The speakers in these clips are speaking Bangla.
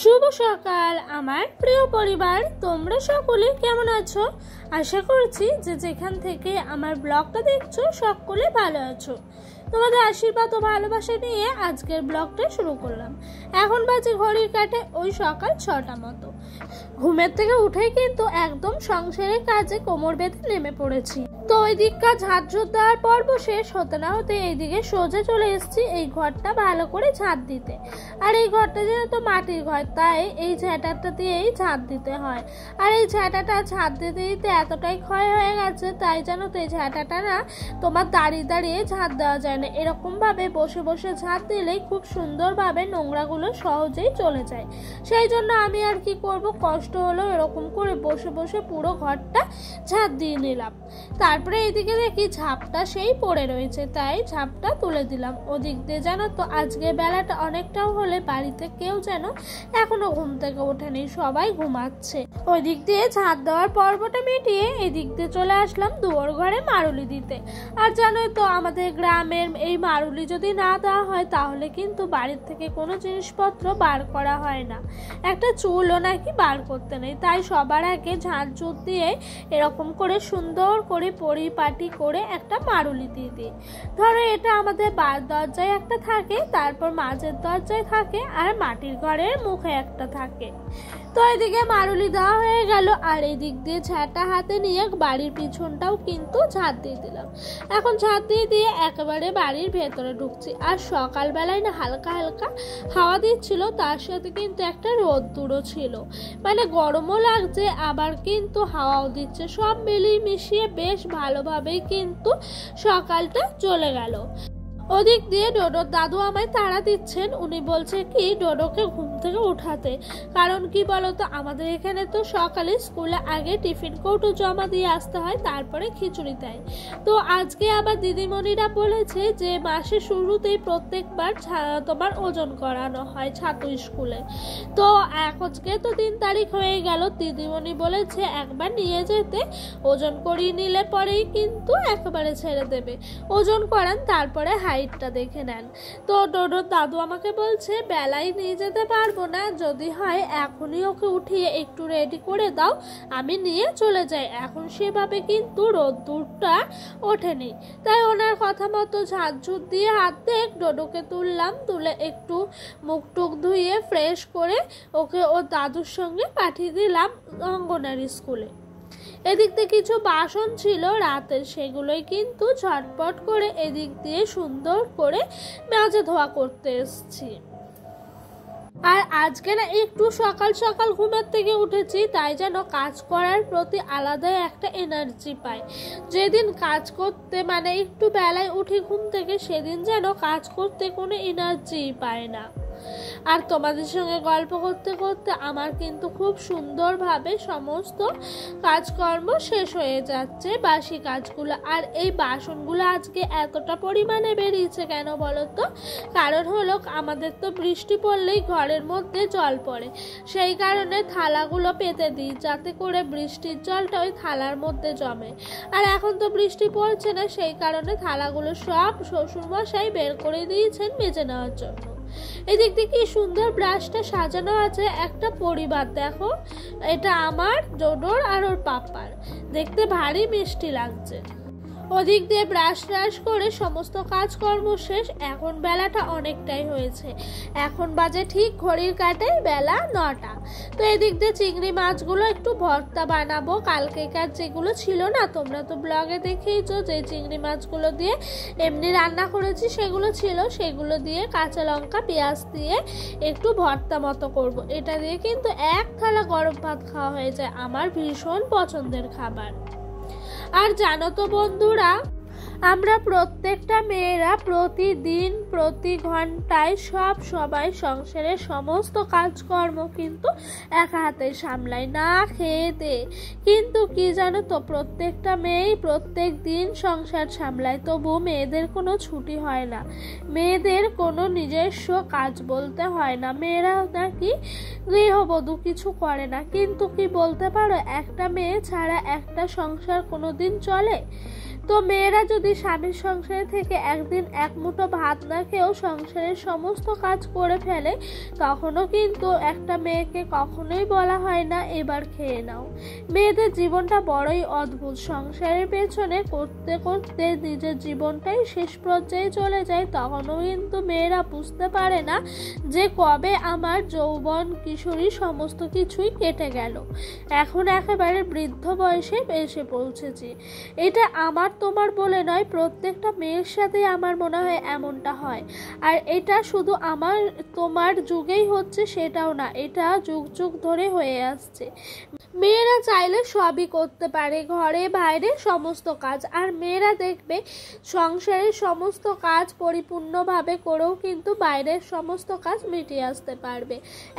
শুভ সকাল আমার প্রিয় পরিবার, তোমরা সকলে কেমন আছো? আশা করছি যে যেখান থেকে আমার ব্লগটা দেখছো সকলে ভালো আছো। তোমাদের আশীর্বাদ ও ভালোবাসা নিয়ে আজকের ব্লগটা শুরু করলাম। এখন বাজে ঘড়ির কাঁটায় ওই সকাল 6টা মতো। ঘুমের থেকে উঠেই কিন্তু একদম সংসারের কাজে কোমর বেঁধে নেমে পড়েছি। তো ওই দিককার ঝাঁট দেওয়ার পর্ব শেষ হতে না হতে এইদিকে সোজা চলে এসেছি এই ঘরটা ভালো করে ঝাঁট দিতে। আর এই ঘরটা যেহেতু মাটির ঘর, তাই এই ঝাঁটাটা দিয়েই ঝাঁট দিতে হয়। আর এই ঝাঁটাটা ঝাঁট দিতে দিতে এতটাই ক্ষয় হয়ে গেছে, তাই জানো তো এই ঝাঁটাটা না তোমার দাঁড়িয়ে দাঁড়িয়ে ঝাঁট দেওয়া যায় না। এরকম ভাবে বসে বসে ঝাঁট দিলেই খুব সুন্দরভাবে নোংরাগুলো সহজেই চলে যায়। সেই জন্য আমি আর কি করব, কষ্ট হলো এরকম করে বসে বসে পুরো ঘরটা ঝাঁট দিয়ে নিলাম। তারপরে এইদিকে দেখি ঝাপটা সেই পড়ে রয়েছে, তাই ঝাপটা তুলে দিলাম। ওদিক দিয়ে জানো তো আজকে বেলাটা অনেকটাও হলে বাড়িতে কেউ যেন এখনো ঘুম থেকে ওঠেনি, সবাই ঘুমাচ্ছে। ওই দিক দিয়ে ঝাঁট দেওয়ার পর্বটা মিটিয়ে এদিক দিয়ে চলে আসলাম দুয়ার ঘরে মারুলি দিতে। আর জানোই তো আমাদের গ্রামের এই মারুলি যদি না দেওয়া হয় তাহলে কিন্তু বাড়ির থেকে কোনো জিনিসপত্র বার করা হয় না, একটা চুলও নাকি বার করতে নেই। তাই সবার আগে ঝাঁট দিয়ে এরকম করে সুন্দর করে পরিপাটি করে একটা মারুলি দিয়ে দিই। ধরো এটা আমাদের বার দরজায় একটা থাকে, তারপর মাঝের দরজায় থাকে, আর মাটির ঘরের মুখে একটা থাকে। তো এদিকে মারুলি দেওয়া হয়ে গেল, আর এই দিক দিয়ে ঝাঁটা হাতে নিয়ে বাড়ির পিছনটাও কিন্তু ঝাঁট দিয়ে দিলাম। এখন ঝাঁট দিয়ে একেবারে বাড়ির ভেতরে ঢুকছি। আর সকালবেলায় না হালকা হালকা হাওয়া দিচ্ছিল, তার সাথে কিন্তু একটা রোদ্দুরও ছিল, মানে গরমও লাগছে আবার কিন্তু হাওয়াও দিচ্ছে। সব মিলিয়ে মিশিয়ে বেশ ভালোভাবেই কিন্তু সকালটা চলে গেল। ওদিক দিয়ে ডোডোর দাদু আমায় তাড়া দিচ্ছেন। উনি বলছে কি ডোডোকে ঘুম থেকে উঠাতে, কারণ কি বলতো আমাদের এখানে তো সকালে স্কুলে আগে টিফিন কৌটো জমা দিয়ে আসতে হয়, তারপরে খিচুড়ি দেয়। তো আজকে আবার দিদিমণিরা বলেছে যে মাসের শুরুতেই প্রত্যেকবার তোমার ওজন করানো হয় ছাত্র স্কুলে। তো আজকে তো 3 তারিখ হয়ে গেল, দিদিমণি বলেছে একবার নিয়ে যেতে, ওজন করিয়ে নিলে পরেই কিন্তু একেবারে ছেড়ে দেবে। ওজন করান, তারপরে হাইটটা দেখে নেন। তো ডোডোর দাদু আমাকে বলছে বেলায় নিয়ে যেতে পারবো না, যদি হয় এখনই ওকে উঠিয়ে একটু রেডি করে দাও, আমি নিয়ে চলে যাই। এখন সেভাবে কিন্তু রোদ্দুরটা ওঠেনি, তাই ওনার কথা মতো ঝাঁট দিয়ে হাত দিয়ে ডোডোকে তুললাম। তুলে একটু মুখ টুক ধুয়ে ফ্রেশ করে ওকে ওর দাদুর সঙ্গে পাঠিয়ে দিলাম অঙ্গনারী স্কুলে। এদিক দিয়ে কিছু বাসন ছিল রাতের, সেগুলোই কিন্তু ঝটপট করে এদিক দিয়ে সুন্দর করে মাজা ধোয়া করতে এসেছি। আর আজকে না একটু সকাল সকাল ঘুমের থেকে উঠেছি, তাই যেন কাজ করার প্রতি আলাদাই একটা এনার্জি পাই। যেদিন কাজ করতে মানে একটু বেলায় উঠি ঘুম থেকে, সেদিন যেন কাজ করতে কোনো এনার্জি পায় না। আর তোমাদের সঙ্গে গল্প করতে করতে আমার কিন্তু খুব সুন্দরভাবে সমস্ত কাজকর্ম শেষ হয়ে যাচ্ছে, বাসি কাজগুলো। আর এই বাসনগুলো আজকে এতটা পরিমাণে বেরিয়েছে কেন বলো তো? কারণ হলো আমাদের তো বৃষ্টি পড়লেই ঘরের মধ্যে জল পড়ে, সেই কারণে থালাগুলো পেতে দিই যাতে করে বৃষ্টির জলটা ওই থালার মধ্যে জমে। আর এখন তো বৃষ্টি পড়ছে না, সেই কারণে থালাগুলো সব শ্বশুরমশাই বের করে দিয়েছেন মেজে নেওয়ার জন্য। এদিক দিয়ে কি সুন্দর ব্রাশটা সাজানো আছে, একটা পরিবার দেখো, এটা আমার ডোডোর আর ওর পাপার, দেখতে ভারী মিষ্টি লাগছে। ওদিক দিয়ে ব্রাশ করে সমস্ত কাজকর্ম শেষ। এখন বেলাটা অনেকটাই হয়েছে, এখন বাজে ঠিক ঘড়ির কাঁটায় বেলা 9টা। তো এদিক দিয়ে চিংড়ি মাছগুলো একটু ভর্তা বানাবো। কালকেকার যেগুলো ছিল না, তোমরা তো ব্লগে দেখেইছো যে চিংড়ি মাছগুলো দিয়ে এমনি রান্না করেছি, সেগুলো ছিল, সেগুলো দিয়ে কাঁচা লঙ্কা পেঁয়াজ দিয়ে একটু ভর্তা মতো করব। এটা দিয়ে কিন্তু এক থালা গরম ভাত খাওয়া হয়ে যায়, আমার ভীষণ পছন্দের খাবার। আর জানো তো বন্ধুরা, আমরা প্রত্যেকটা মেয়েরা প্রতিদিন প্রতি ঘন্টায় সবাই সংসারের সমস্ত কাজকর্ম কিন্তু একা হাতে সামলাই, না খেয়ে দে। কিন্তু কি জানো তো, প্রত্যেকটা মেয়েই প্রত্যেক দিন সংসার সামলায়, তবু মেয়েদের কোনো ছুটি হয় না, মেয়েদের কোনো নিজস্ব কাজ বলতে হয় না। মেয়েরা নাকি গৃহবধূ, কিছু করে না। কিন্তু কি বলতে পারো, একটা মেয়ে ছাড়া একটা সংসার কোনোদিন চলে? তো মেয়েরা যদি স্বামীর সংসারে থেকে একদিন এক মুঠো ভাত না খেয়েও সংসারের সমস্ত কাজ করে ফেলে, তখনও কিন্তু একটা মেয়েকে কখনোই বলা হয় না এবার খেয়ে নাও। মেয়েদের জীবনটা বড়ই অদ্ভুত। সংসারের পেছনে করতে করতে নিজের জীবনটাই শেষ পর্যায়ে চলে যায়। তখনও কিন্তু মেয়েরা বুঝতে পারে না যে কবে আমার যৌবন কিশোরী সমস্ত কিছুই কেটে গেল, এখন একেবারে বৃদ্ধ বয়সে এসে পৌঁছেছি। এটা আমার তোমার বলে নয়, প্রত্যেকটা মেয়ের সাথে আমার মনে হয় এমনটা হয়। আর এটা শুধু আমার তোমার যুগেই হচ্ছে সেটাও না, এটা যুগ যুগ ধরে হয়ে আসছে। মেয়েরা চাইলে সবই করতে পারে, ঘরে বাইরে সমস্ত কাজ। আর মেয়েরা দেখবে সংসারের সমস্ত কাজ পরিপূর্ণভাবে করেও কিন্তু বাইরের সমস্ত কাজ মিটিয়ে আসতে পারবে।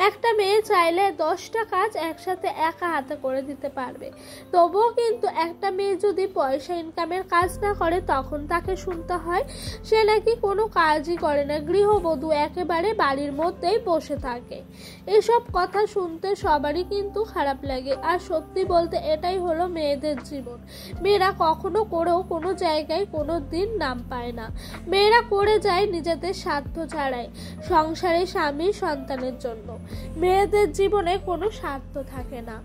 একটা মেয়ে চাইলে 10টা কাজ একসাথে একা হাতে করে দিতে পারবে। তবুও কিন্তু একটা মেয়ে যদি পয়সা ইনকামের কাজ না করে, তখন তাকে শুনতে হয় সে নাকি কোনো কাজই করে না, গৃহবধূ, একেবারে বাড়ির মধ্যেই বসে থাকে। এসব কথা শুনতে সবারই কিন্তু খারাপ লাগে। আর সত্যি বলতে এটাই হলো মেয়েদের জীবন। মেয়েরা কখনো করেও কোনো জায়গায় কোনো দিন নাম পায় না। মেয়েরা করে যায় নিজেদের স্বার্থ ছাড়াই, সংসারে স্বামী সন্তানের জন্য। মেয়েদের জীবনে কোনো স্বার্থ থাকে না।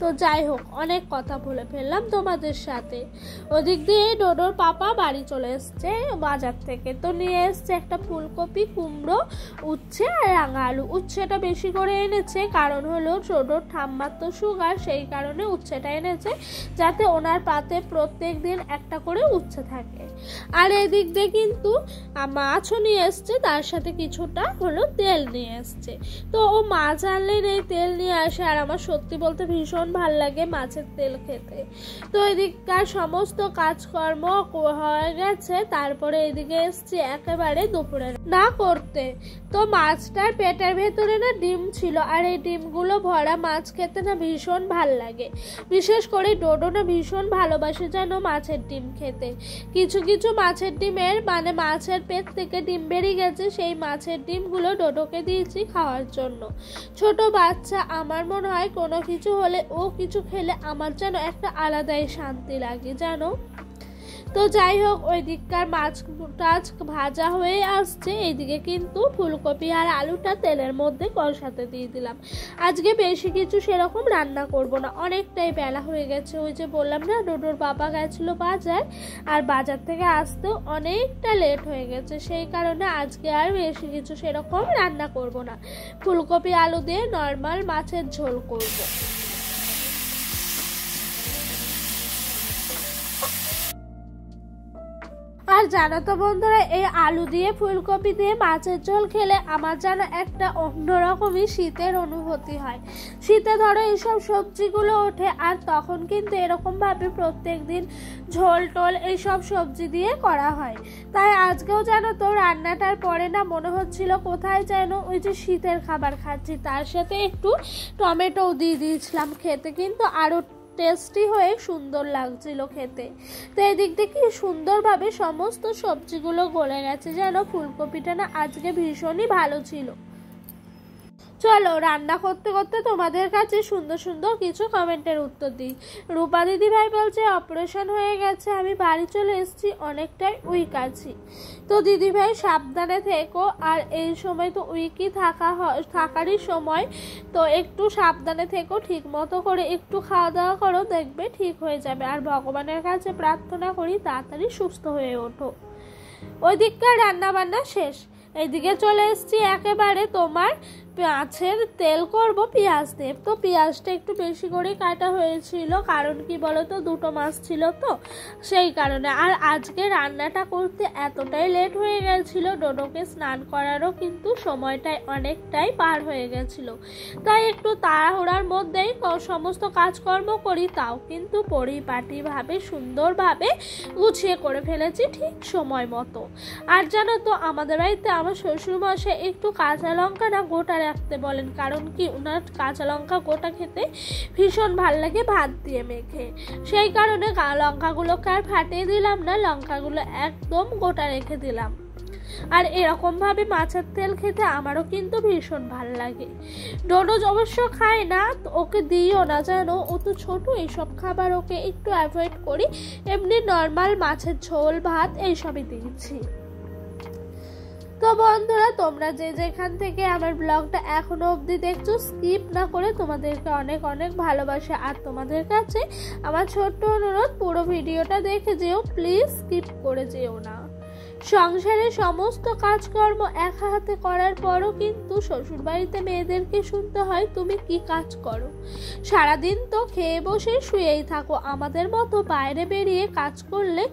তো যাই হোক, অনেক কথা বলে ফেললাম তোমাদের সাথে। ওদিক দিয়ে ডোডোর পাপা বাড়ি চলে এসছে বাজার থেকে। তো নিয়ে এসছে একটা ফুলকপি, কুমড়ো, উচ্ছে আর রাঙা আলু। উচ্ছেটা বেশি করে এনেছে, কারণ হলো ডোডোর ঠাম্মার তো সুগার, সেই কারণে উচ্ছেটা এনেছে, যাতে ওনার পাতে প্রত্যেক দিন একটা করে উচ্ছে থাকে। আর এদিক দিয়ে কিন্তু মাছও নিয়ে এসছে, তার সাথে কিছুটা হলো তেল নিয়ে এসছে। তো ও মাছ আনলে এই তেল নিয়ে আসে, আর আমার সত্যি বলতে ভীষণ ভাল লাগে মাছের তেল খেতে। তো এদিককার সমস্ত কাজকর্ম হয়ে গেছে, তারপরে এদিকে এসছি একেবারে দুপুরে না করতে। তো মাছটার পেটের ভেতরে না ডিম ছিল, আর এই ডিমগুলো ভরা মাছ খেতে না ভীষণ ভাল লাগে। বিশেষ করে ডোডো না ভীষণ ভালোবাসে যেন মাছের ডিম খেতে। কিছু কিছু মাছের ডিমের মানে মাছের পেট থেকে ডিম বেরিয়ে গেছে, সেই মাছের ডিমগুলো ডোডোকে দিয়েছি খাওয়ার জন্য। ছোট বাচ্চা, আমার মনে হয় কোনো কিছু হলে ও কিছু খেলে আমার যেন একটা আলাদাই শান্তি লাগে জানো। তো যাই হোক, ওই দিককার মাছ টাছ ভাজা হয়ে আসছে, এইদিকে কিন্তু ফুলকপি আর আলুটা তেলের মধ্যে কষাতে দিয়ে দিলাম। আজকে বেশি কিছু সেরকম রান্না করব না, অনেকটাই বেলা হয়ে গেছে। ওই যে বললাম না, ডোডোর বাবা গেছিল বাজার, আর বাজার থেকে আসতেও অনেকটা লেট হয়ে গেছে, সেই কারণে আজকে আর বেশি কিছু সেরকম রান্না করব না। ফুলকপি আলু দিয়ে নর্মাল মাছের ঝোল করব। আর জানো তো বন্ধুরা, এই আলু দিয়ে ফুলকপি দিয়ে মাছের ঝোল খেলে আমার যেন একটা অন্যরকমই শীতের অনুভূতি হয়। শীতে ধরো এইসব সবজিগুলো ওঠে, আর তখন কিন্তু এরকম ভাবে প্রত্যেক দিন ঝোল টোল এইসব সবজি দিয়ে করা হয়। তাই আজকেও জানো তো রান্নাটার পরে না মনে হচ্ছিল কোথায় যেন ওই যে শীতের খাবার খাচ্ছি, তার সাথে একটু টমেটোও দিয়ে দিয়েছিলাম, খেতে কিন্তু আরো টেস্টি হয়ে সুন্দর লাগছিল খেতে। তো এদিক থেকে সুন্দরভাবে সমস্ত সবজিগুলো গলে গেছে, যেন ফুলকপিটা না আজকে ভীষণই ভালো ছিল। চলো রান্না করতে করতে তোমাদের কাছে সুন্দর সুন্দর কিছু কমেন্টের উত্তর দিই। রূপা দিদি ভাই বলছে অপারেশন হয়ে গেছে, আমি বাড়ি চলে এসেছি, অনেকটাই উইক আছি। তো দিদি ভাই সাবধানে থেকো, আর এই সময় তো উইকই থাকারই সময়, তো একটু সাবধানে থেকো, ঠিক মতো করে একটু খাওয়া দাওয়া করো, দেখবে ঠিক হয়ে যাবে। আর ভগবানের কাছে প্রার্থনা করি তাড়াতাড়ি সুস্থ হয়ে ওঠো। ওই দিককার রান্না বান্না শেষ, এইদিকে চলে এসেছি একেবারে তোমার মাছের তেল করব পেঁয়াজ দিয়ে। তো পেঁয়াজটা একটু বেশি করে কাটা হয়েছিল, কারণ কি বলতো দুটো মাছ ছিল তো সেই কারণে। আর আজকে রান্নাটা করতে এতটাই লেট হয়ে গেছিল, ডোডোকে স্নান করারও কিন্তু সময়টাই অনেকটাই পার হয়ে গেছিল, তাই একটু তাড়াহুড়ার মধ্যেই সমস্ত কাজকর্ম করি, তাও কিন্তু পরিপাটিভাবে সুন্দরভাবে গুছিয়ে করে ফেলেছি ঠিক সময় মতো। আর জানো তো আমাদের বাড়িতে আমার শ্বশুরমশাই একটু কাঁচা লঙ্কা না গোটা রাখতে বলেন, কারণ কি ওনার কাঁচা লঙ্কা গোটা খেতে ভীষণ ভাল লাগে ভাত দিয়ে মেখে, সেই কারণে লঙ্কাগুলোকে আর ফাটিয়ে দিলাম না, লঙ্কাগুলো একদম গোটা রেখে দিলাম। আর এরকমভাবে মাছের তেল খেতে আমারও কিন্তু ভীষণ ভালো লাগে। ডোডো অবশ্য খায় না, ওকে দিও না জানো, ও তো ছোট, এইসব খাবার ওকে একটু অ্যাভয়েড করি। এমনি নর্মাল মাছের ঝোল ভাত এইসবই দিয়েছি। তো বন্ধুরা, তোমরা যে যেখান থেকে আমার ব্লগটা এখনো অবধি দেখছো, স্কিপ না করে তোমাদেরকে অনেক অনেক ভালোবাসা। আর তোমাদের কাছে আমার ছোট্ট অনুরোধ, পুরো ভিডিওটা দেখে যেও, প্লিজ স্কিপ করে যেও না। সংসারের সমস্ত কাজকর্ম একা হাতে করার পরও কিন্তু শ্বশুরবাড়িতে মেয়েদেরকে শুনতে হয় তুমি কি কাজ করো। সারাদিন তো খেয়ে বসে শুয়েই থাকো। আমাদের মতো বাইরে বেরিয়ে কাজ করলে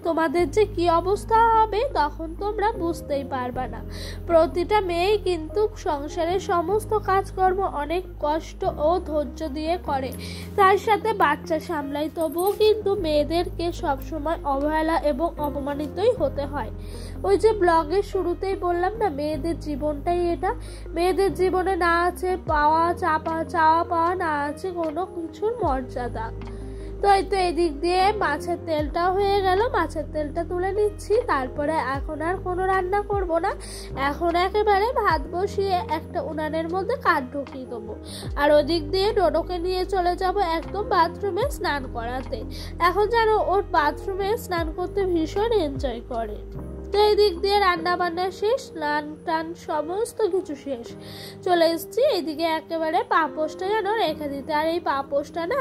তোমাদের যে কি অবস্থা হবে তখন তোমরা বুঝতেই পারবা না। প্রতিটা মেয়েই কিন্তু সংসারের সমস্ত কাজকর্ম অনেক কষ্ট ও ধৈর্য দিয়ে করে, তার সাথে বাচ্চা সামলায়। তবুও কিন্তু মেয়েদেরকে সবসময় অবহেলা এবং অপমানিতই হতে হয়। ওই যে ব্লগের শুরুতেই বললাম না, মেয়েদের জীবনটাই এটা। মেয়েদের জীবনে না আছে চাওয়া পাওয়া, না আছে কোনো কিছুর মর্যাদা। তো এই তো এদিক দিয়ে মাছের তেলটাও হয়ে গেল, মাছের তেলটা তুলে নিচ্ছি। তারপরে এখন আর কোনো রান্না করব না, এখন একেবারে ভাত বসিয়ে একটা উনানের মধ্যে কাঠ ঢুকিয়ে দেবো। আর ওদিক দিয়ে ডোডোকে নিয়ে চলে যাব একদম বাথরুমে স্নান করাতে। এখন জানো, ওর বাথরুমে স্নান করতে ভীষণ এনজয় করে। তো এই দিক দিয়ে রান্না বান্না শেষ, স্নান টান সমস্ত কিছু শেষ, চলে এসেছি এইদিকে একেবারে পাপোশটা যেন রেখে দিতে। আর এই পাপোশটা না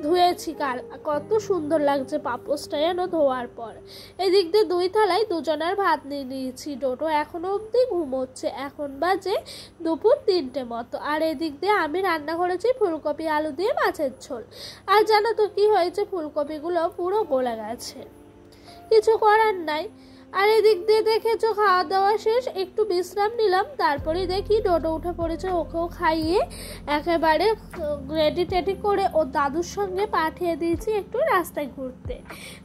ধুয়েছি কাল, কত সুন্দর লাগছে পাপোশটা যেন ধোয়ার পর। এদিক দিয়ে 2 থালায় দুজনের ভাত নিয়ে নিয়েছি। ডোডো এখনো অবধি ঘুমোচ্ছে, এখন বাজে দুপুর 3টে মতো। আর এদিক দিয়ে আমি রান্না করেছি ফুলকপি আলু দিয়ে মাছের ঝোল। আর জানো তো কি হয়েছে, ফুলকপিগুলো পুরো গলে গেছে, কিছু করার নাই। আর এদিক দিয়ে দেখেছো খাওয়া দাওয়া শেষ, একটু বিশ্রাম নিলাম। তারপরে দেখি ডোডো উঠে পড়েছে, ওকেও খাইয়ে একেবারে রেডি টেডি করে ওর দাদুর সঙ্গে পাঠিয়ে দিয়েছি একটু রাস্তায় ঘুরতে।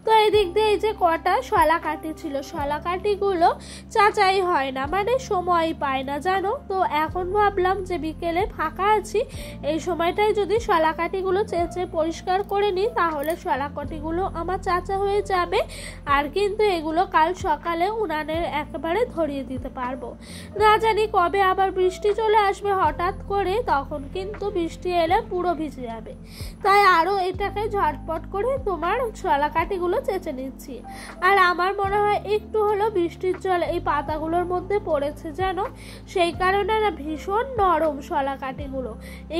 তো এদিক দিয়ে এই যে কটা শলা কাটি ছিল, শলা কাটিগুলো চাচাই হয় না, মানে সময় পায় না জানো। তো এখন ভাবলাম যে বিকেলে ফাঁকা আছি, এই সময়টায় যদি শলা কাটিগুলো চেঁচে পরিষ্কার করে নিই তাহলে শলা কাটিগুলো আমার চাচা হয়ে যাবে। আর কিন্তু এগুলো কাল সকালে উনানের একেবারে ধরিয়ে দিতে পারবো। না জানি কবে আবার বৃষ্টি চলে আসবে হঠাৎ করে, তখন কিন্তু বৃষ্টি এলে পুরো ভিজে যাবে। তাই আরো এটাকে ঝটপট করে তোমার শলা কাঠিগুলো চেঁচে নিচ্ছি। আর আমার মনে হয় একটু হলো বৃষ্টির জল এই পাতাগুলোর মধ্যে পড়েছে যেন, সেই কারণে না ভীষণ নরম শলা কাঠিগুলো,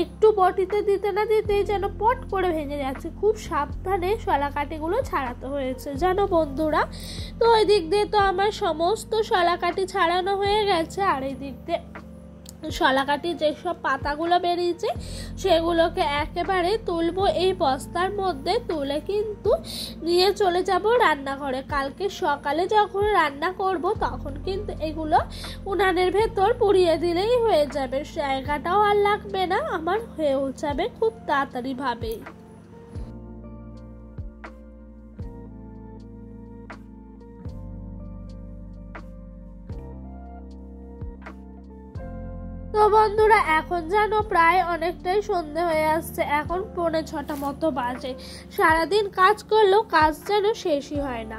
একটু বটিতে দিতে না দিতেই যেন পট করে ভেঙে যাচ্ছে। খুব সাবধানে শলা কাঠিগুলো ছাড়াতে হয়েছে জানো বন্ধুরা। তো ওই দিক দিয়ে তো আমার সমস্ত শলা কাঠি ছাড়ানো হয়ে গেছে। আর এই দিক দিয়ে শলা কাঠি যেসব পাতাগুলো বেরিয়েছে সেগুলোকে একেবারে তুলবো এই বস্তার মধ্যে, তুলে কিন্তু নিয়ে চলে যাব রান্নাঘরে। কালকে সকালে যখন রান্না করব তখন কিন্তু এগুলো উনানের ভেতর পুড়িয়ে দিলেই হয়ে যাবে, জায়গাটাও আর লাগবে না, আমার হয়েও যাবে খুব তাড়াতাড়ি ভাবে। তো বন্ধুরা, এখন জানো প্রায় অনেকটাই সন্ধে হয়ে আসছে, এখন 5:45 মতো বাজে। সারাদিন কাজ করলেও কাজ যেন শেষই হয় না।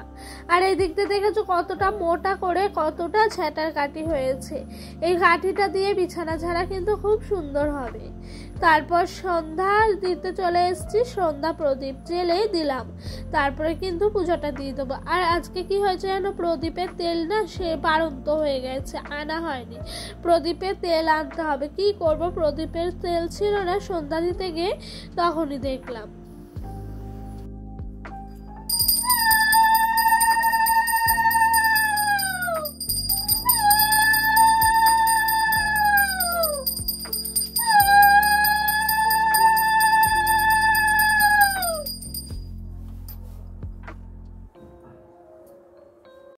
আর এই দিক দিয়ে দেখেছো কতটা মোটা করে কতটা ঝাঁটার কাঠি হয়েছে। এই কাঠিটা দিয়ে বিছানা ঝাড়া কিন্তু খুব সুন্দর হবে। তারপর সন্ধ্যা দিতে চলে এসেছি, সন্ধ্যা প্রদীপ জেলে দিলাম, তারপরে কিন্তু পুজোটা দিয়ে দেবো। আর আজকে কি হয়েছে যেন, প্রদীপের তেল না সে বাড়ন্ত হয়ে গেছে, আনা হয়নি। প্রদীপের তেল আনতে হবে, কি করব, প্রদীপের তেল ছিল না, সন্ধ্যা দিতে গিয়ে তখনই দেখলাম।